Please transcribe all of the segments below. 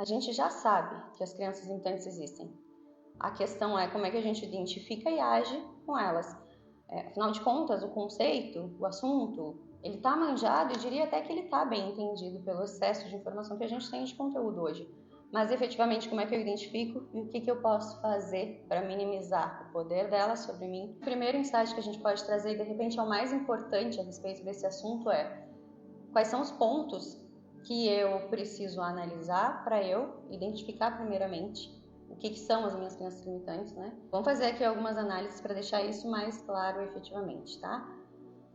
A gente já sabe que as crenças limitantes existem. A questão é como é que a gente identifica e age com elas. Afinal de contas, o conceito, o assunto, ele está manjado e diria até que ele está bem entendido pelo excesso de informação que a gente tem de conteúdo hoje. Mas efetivamente, como é que eu identifico e o que eu posso fazer para minimizar o poder dela sobre mim? O primeiro insight que a gente pode trazer, e de repente é o mais importante a respeito desse assunto, é quais são os pontos que eu preciso analisar para eu identificar primeiramente o que são as minhas crenças limitantes, né? Vamos fazer aqui algumas análises para deixar isso mais claro efetivamente, tá?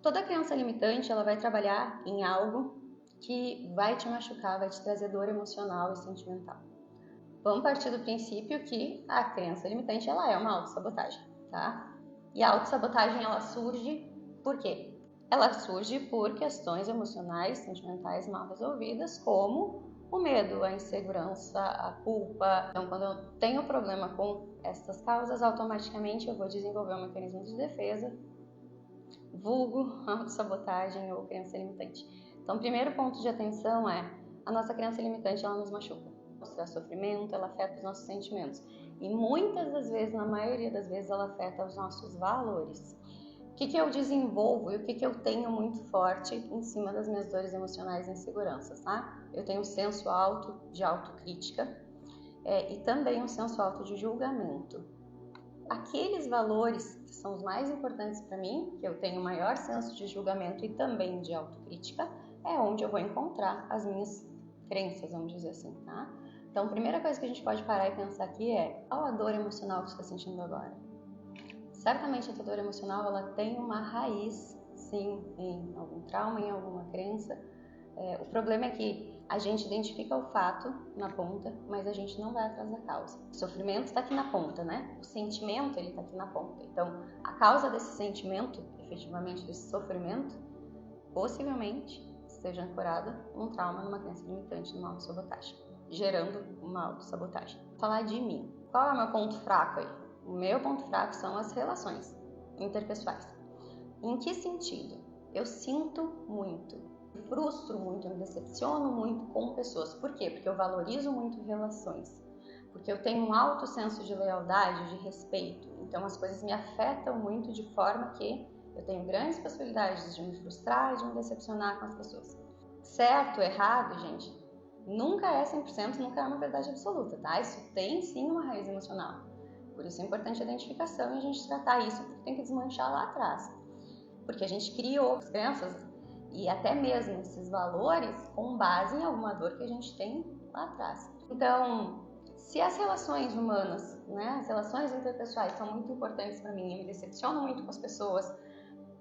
Toda crença limitante, ela vai trabalhar em algo que vai te machucar, vai te trazer dor emocional e sentimental. Vamos partir do princípio que a crença limitante, ela é uma autossabotagem, tá? E a autossabotagem, ela surge por quê? Ela surge por questões emocionais, sentimentais mal resolvidas, como o medo, a insegurança, a culpa. Então, quando eu tenho problema com essas causas, automaticamente eu vou desenvolver um mecanismo de defesa, vulgo autossabotagem ou crença limitante. Então, o primeiro ponto de atenção é a nossa crença limitante, ela nos machuca. Nos traz sofrimento, ela afeta os nossos sentimentos. E muitas das vezes, na maioria das vezes, ela afeta os nossos valores. O que eu desenvolvo e o que eu tenho muito forte em cima das minhas dores emocionais e inseguranças, tá? Eu tenho um senso alto de autocrítica e também um senso alto de julgamento. Aqueles valores que são os mais importantes para mim, que eu tenho maior senso de julgamento e também de autocrítica, é onde eu vou encontrar as minhas crenças, vamos dizer assim, tá? Então, a primeira coisa que a gente pode parar e pensar aqui é: qual a dor emocional que você está sentindo agora? Certamente a tua dor emocional, ela tem uma raiz, sim, em algum trauma, em alguma crença. O problema é que a gente identifica o fato na ponta, mas a gente não vai atrás da causa. O sofrimento está aqui na ponta, né? O sentimento, ele está aqui na ponta. Então, a causa desse sentimento, efetivamente desse sofrimento, possivelmente esteja ancorada num trauma, numa crença limitante, numa autossabotagem, gerando uma autossabotagem. Vou falar de mim. Qual é o meu ponto fraco aí? O meu ponto fraco são as relações interpessoais. Em que sentido? Eu sinto muito, me frustro muito, me decepciono muito com pessoas. Por quê? Porque eu valorizo muito relações. Porque eu tenho um alto senso de lealdade, de respeito. Então as coisas me afetam muito de forma que eu tenho grandes possibilidades de me frustrar e de me decepcionar com as pessoas. Certo, errado, gente, nunca é 100%, nunca é uma verdade absoluta, tá? Isso tem sim uma raiz emocional. Por isso é importante a identificação e a gente tratar isso, porque tem que desmanchar lá atrás. Porque a gente criou as crenças e até mesmo esses valores com base em alguma dor que a gente tem lá atrás. Então, se as relações humanas, né, as relações interpessoais são muito importantes para mim, eu me decepciono muito com as pessoas.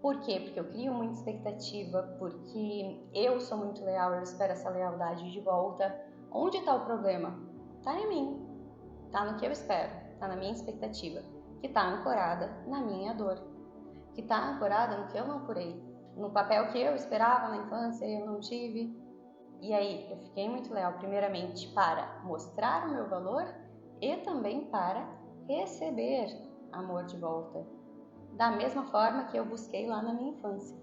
Por quê? Porque eu crio muita expectativa, porque eu sou muito leal, eu espero essa lealdade de volta. Onde está o problema? Está em mim, está no que eu espero, está na minha expectativa, que está ancorada na minha dor, que está ancorada no que eu não curei, no papel que eu esperava na infância e eu não tive. E aí, eu fiquei muito leal, primeiramente, para mostrar o meu valor e também para receber amor de volta, da mesma forma que eu busquei lá na minha infância.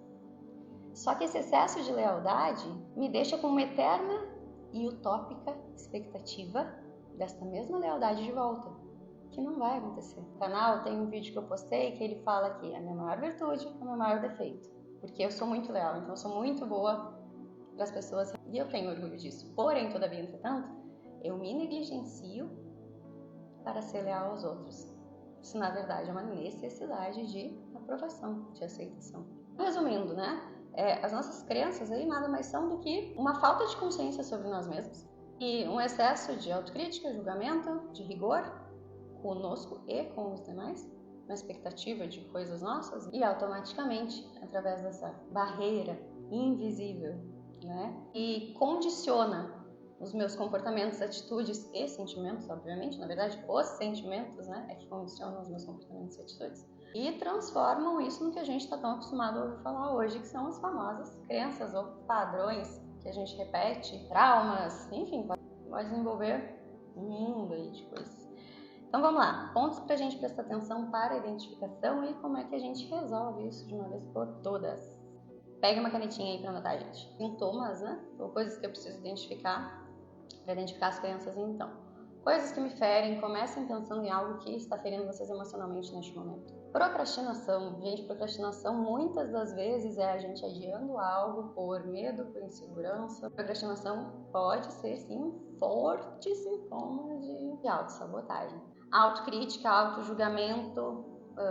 Só que esse excesso de lealdade me deixa com uma eterna e utópica expectativa desta mesma lealdade de volta, que não vai acontecer. No canal tem um vídeo que eu postei que ele fala que a minha maior virtude é o meu maior defeito, porque eu sou muito leal, então eu sou muito boa para as pessoas e eu tenho orgulho disso. Porém, todavia, entretanto, eu me negligencio para ser leal aos outros. Isso, na verdade, é uma necessidade de aprovação, de aceitação. Resumindo, né? As nossas crenças aí nada mais são do que uma falta de consciência sobre nós mesmos e um excesso de autocrítica, julgamento, de rigor conosco e com os demais, uma expectativa de coisas nossas e automaticamente, através dessa barreira invisível, né? E condiciona os meus comportamentos, atitudes e sentimentos, obviamente, na verdade, os sentimentos, né, é que condicionam os meus comportamentos e atitudes. E transformam isso no que a gente está tão acostumado a ouvir falar hoje, que são as famosas crenças ou padrões que a gente repete, traumas, enfim, pode desenvolver um mundo aí de coisas. Então vamos lá, pontos para a gente prestar atenção para a identificação e como é que a gente resolve isso de uma vez por todas. Pega uma canetinha aí para anotar, gente. Sintomas, né, ou coisas que eu preciso identificar Para identificar as crenças, então. Coisas que me ferem, comecem pensando em algo que está ferindo vocês emocionalmente neste momento. Procrastinação. Gente, procrastinação muitas das vezes é a gente adiando algo por medo, por insegurança. Procrastinação pode ser, sim, um forte sintoma de autossabotagem. Autocrítica, autojulgamento,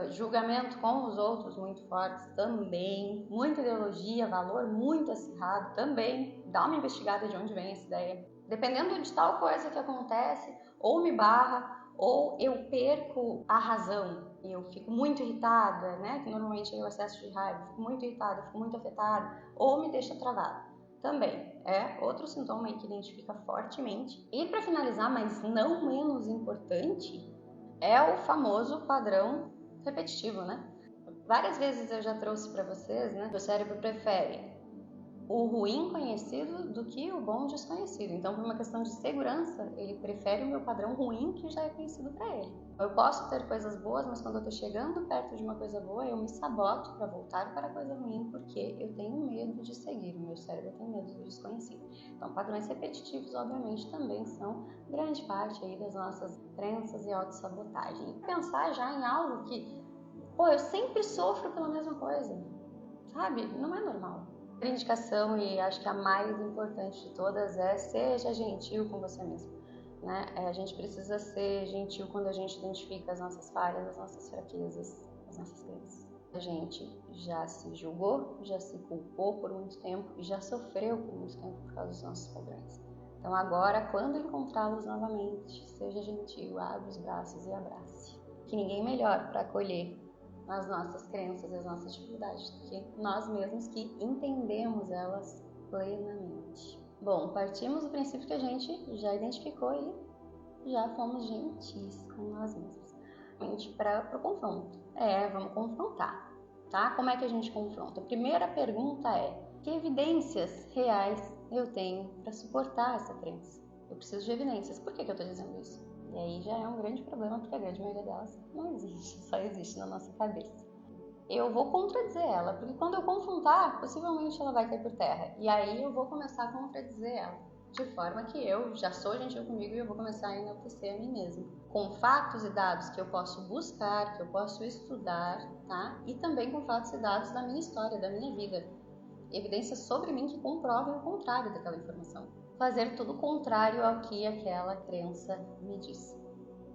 julgamento com os outros muito fortes também. Muita ideologia, valor muito acirrado também. Dá uma investigada de onde vem essa ideia. Dependendo de tal coisa que acontece, ou me barra, ou eu perco a razão e eu fico muito irritada, né? Que normalmente é o excesso de raiva, fico muito irritada, fico muito afetada, ou me deixa travada. Também é outro sintoma aí que identifica fortemente. E para finalizar, mas não menos importante, é o famoso padrão repetitivo, né? Várias vezes eu já trouxe para vocês, né? O cérebro prefere o ruim conhecido do que o bom desconhecido. Então, por uma questão de segurança, ele prefere o meu padrão ruim que já é conhecido para ele. Eu posso ter coisas boas, mas quando eu estou chegando perto de uma coisa boa, eu me saboto para voltar para a coisa ruim, porque eu tenho medo de seguir, o meu cérebro tem medo do desconhecido. Então, padrões repetitivos, obviamente, também são grande parte aí das nossas crenças e autossabotagem. Pensar já em algo que, eu sempre sofro pela mesma coisa, sabe? Não é normal. A indicação, e acho que a mais importante de todas, é seja gentil com você mesmo, né? A gente precisa ser gentil quando a gente identifica as nossas falhas, as nossas fraquezas, as nossas crenças. A gente já se julgou, já se culpou por muito tempo e já sofreu por muito tempo por causa dos nossos padrões. Então agora, quando encontrá-los novamente, seja gentil, abra os braços e abrace. Que ninguém melhor para acolher as nossas crenças e as nossas dificuldades do que nós mesmos, que entendemos elas plenamente. Bom, partimos do princípio que a gente já identificou e já fomos gentis com nós mesmos. Para o confronto. Vamos confrontar, tá? Como é que a gente confronta? A primeira pergunta é: que evidências reais eu tenho para suportar essa crença? Eu preciso de evidências. Por que eu estou dizendo isso? E aí já é um grande problema, porque a grande maioria delas não existe, só existe na nossa cabeça. Eu vou contradizer ela, porque quando eu confrontar, possivelmente ela vai cair por terra. E aí eu vou começar a contradizer ela, de forma que eu já sou gentil comigo e eu vou começar a enaltecer a mim mesma. Com fatos e dados que eu posso buscar, que eu posso estudar, tá? E também com fatos e dados da minha história, da minha vida. Evidências sobre mim que comprovem o contrário daquela informação. Fazer tudo o contrário ao que aquela crença me diz.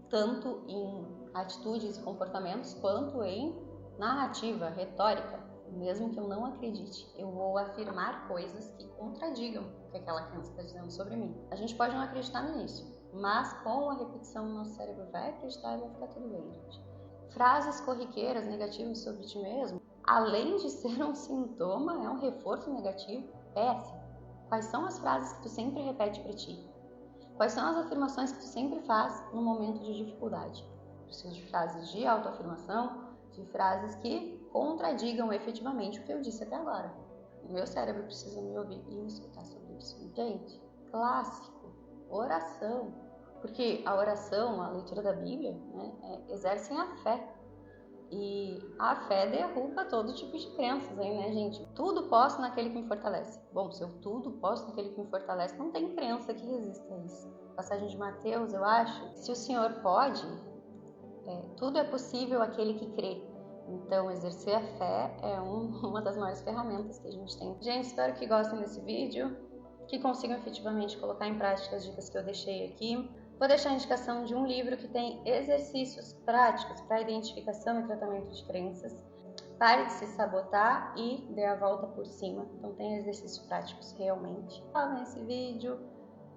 Tanto em atitudes e comportamentos, quanto em narrativa, retórica. Mesmo que eu não acredite, eu vou afirmar coisas que contradigam o que aquela crença está dizendo sobre mim. A gente pode não acreditar no início, mas com a repetição o nosso cérebro vai acreditar e vai ficar tudo bem, gente. Frases corriqueiras negativas sobre ti mesmo, além de ser um sintoma, é um reforço negativo péssimo. Quais são as frases que tu sempre repete para ti? Quais são as afirmações que tu sempre faz no momento de dificuldade? Preciso de frases de autoafirmação, de frases que contradigam efetivamente o que eu disse até agora. O meu cérebro precisa me ouvir e me escutar sobre isso. Gente, clássico, oração. Porque a oração, a leitura da Bíblia, né, exercem a fé. E a fé derruba todo tipo de crenças aí, né, gente? Tudo posso naquele que me fortalece. Bom, se eu tudo posso naquele que me fortalece, não tem crença que resista a isso. Passagem de Mateus, eu acho. Se o Senhor pode, tudo é possível aquele que crê. Então, exercer a fé é uma das maiores ferramentas que a gente tem. Gente, espero que gostem desse vídeo, que consigam efetivamente colocar em prática as dicas que eu deixei aqui. Vou deixar a indicação de um livro que tem exercícios práticos para identificação e tratamento de crenças. Pare de se sabotar e dê a volta por cima. Então tem exercícios práticos realmente. Salvem esse vídeo,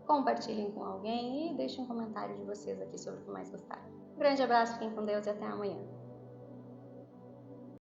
compartilhem com alguém e deixem um comentário de vocês aqui sobre o que mais gostaram. Um grande abraço, fiquem com Deus e até amanhã.